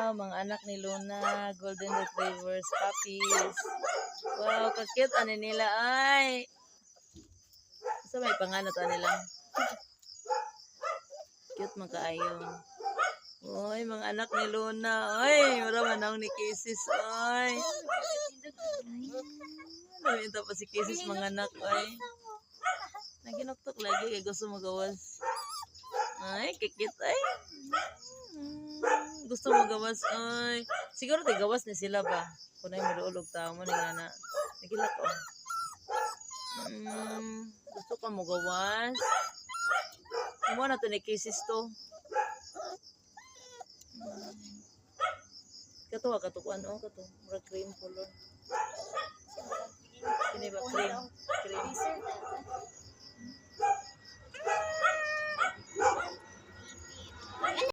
Wow, mga anak ni Luna, Golden Retrievers, puppies. Wow, kakit ani nila ay. Sa may panganat nila. Cute magkaayo. Oy, mga anak ni Luna. Oy, maraman ako ni Kisses. Oy. Naminta pa si Kisses mga anak. Oy. Naginoktok lagi kay gusto magawas. Ay, kikit ay. Gusto magawas ay. Siguro tigawas ni sila ba? Kunay maluulog tao mo nga na. Nagilak ko. Gusto ka magawas? Kumuha na to ni Kisses to. Kato ka katukuan o kato. Mura cream color. Kini ba cream? Cream.